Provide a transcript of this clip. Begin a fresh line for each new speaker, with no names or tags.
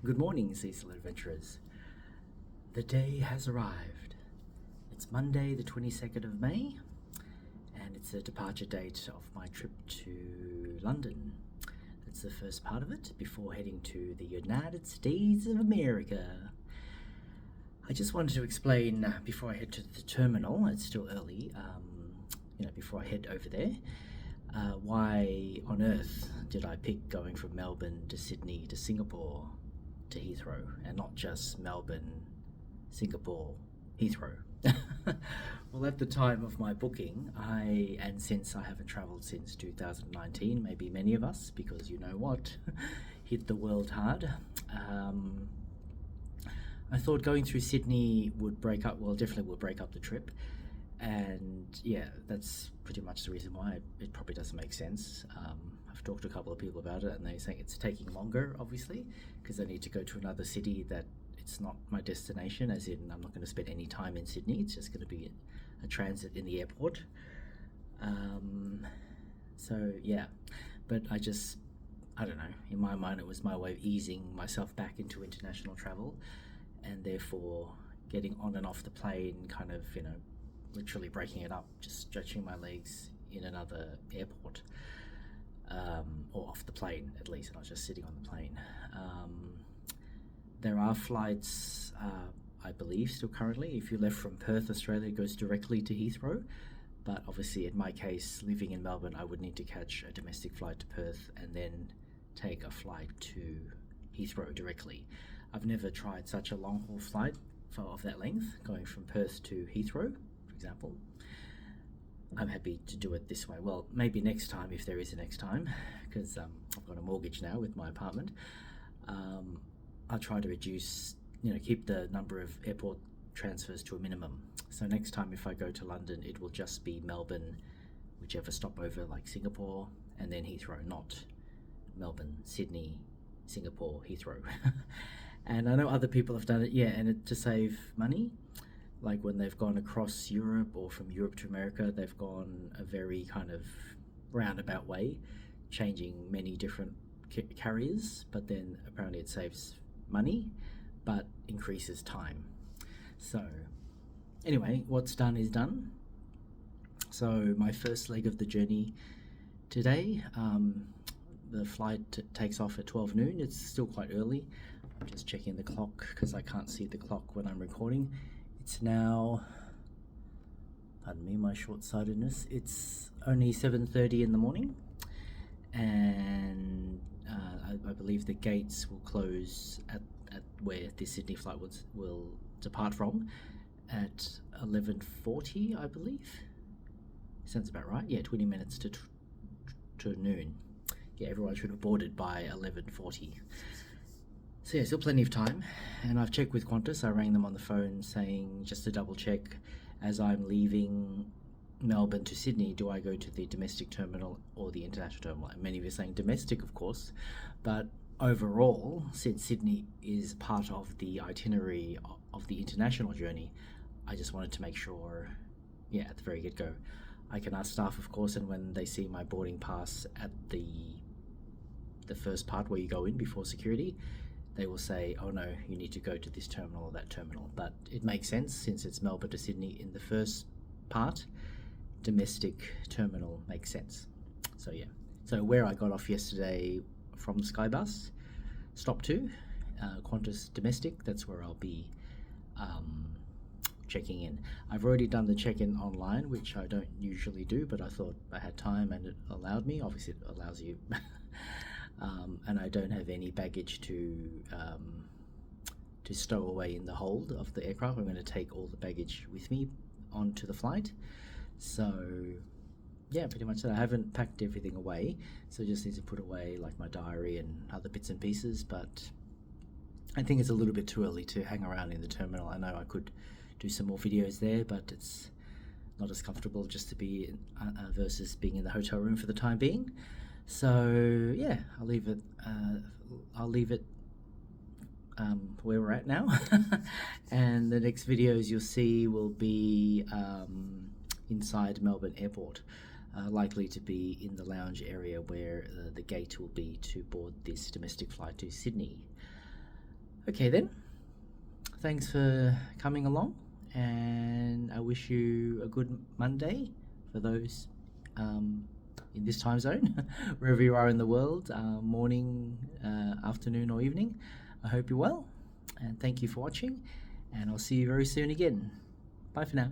Good morning, Cecil Adventurers. The day has arrived. It's Monday, the 22nd of May, and it's a departure date of my trip to London. That's the first part of it, before heading to the United States of America. I just wanted to explain, before I head to the terminal, it's still early, before I head over there, why on earth did I pick going from Melbourne to Sydney to Singapore to Heathrow, and not just Melbourne, Singapore, Heathrow? Well, at the time of my booking, and since I haven't travelled since 2019, maybe many of us, because you know what, hit the world hard, I thought going through Sydney would definitely would break up the trip. And yeah, that's pretty much the reason why it probably doesn't make sense. I've talked to a couple of people about it, and they're saying it's taking longer, obviously, because I need to go to another city that it's not my destination, as in I'm not going to spend any time in Sydney. It's just going to be a transit in the airport. So yeah, but I don't know, in my mind it was my way of easing myself back into international travel, and therefore getting on and off the plane, kind of, literally breaking it up, just stretching my legs in another airport, or off the plane at least, not just sitting on the plane. There are flights, I believe, still currently. If you left from Perth, Australia, it goes directly to Heathrow. But obviously, in my case, living in Melbourne, I would need to catch a domestic flight to Perth and then take a flight to Heathrow directly. I've never tried such a long haul flight of that length, going from Perth to Heathrow, for example. I'm happy to do it this way. Well, maybe next time, if there is a next time, because I've got a mortgage now with my apartment. I'll try to reduce, keep the number of airport transfers to a minimum. So next time, if I go to London, it will just be Melbourne, whichever stopover, like Singapore, and then Heathrow, not Melbourne, Sydney, Singapore, Heathrow. And I know other people have done it, and to save money, like when they've gone across Europe or from Europe to America, they've gone a very kind of roundabout way, changing many different carriers, but then apparently it saves money, but increases time. So anyway, what's done is done. So my first leg of the journey today, the flight takes off at 12 noon. It's still quite early. I'm just checking the clock because I can't see the clock when I'm recording. It's now, pardon me, my short-sightedness, it's only 7:30 in the morning, and I believe the gates will close at where the Sydney flight will depart from at 11:40, I believe. Sounds about right. Yeah, 20 minutes to noon. Yeah, everyone should have boarded by 11:40. So yeah, still plenty of time, and I've checked with Qantas. I rang them on the phone saying, just to double check, as I'm leaving Melbourne to Sydney, do I go to the domestic terminal or the international terminal? And many of you are saying domestic, of course, but overall, since Sydney is part of the itinerary of the international journey, I just wanted to make sure, at the very get-go, I can ask staff, of course, and when they see my boarding pass at the first part where you go in before security, they will say, oh no, you need to go to this terminal or that terminal. But it makes sense, since it's Melbourne to Sydney in the first part, domestic terminal makes sense. So yeah, so where I got off yesterday from Skybus, stop 2, Qantas domestic, that's where I'll be checking in. I've already done the check-in online, which I don't usually do, but I thought I had time and it allowed me. Obviously it allows you. And I don't have any baggage to stow away in the hold of the aircraft. I'm going to take all the baggage with me onto the flight. So yeah, pretty much that. I haven't packed everything away, so I just need to put away like my diary and other bits and pieces, but I think it's a little bit too early to hang around in the terminal. I know I could do some more videos there, but it's not as comfortable just to be versus being in the hotel room for the time being. So yeah, I'll leave it where we're at now. And the next videos you'll see will be inside Melbourne Airport, likely to be in the lounge area where the gate will be to board this domestic flight to Sydney. Okay, then. Thanks for coming along, and I wish you a good Monday for those in this time zone, wherever you are in the world, morning, afternoon, or evening. I hope you're well, and thank you for watching, and I'll see you very soon again. Bye for now.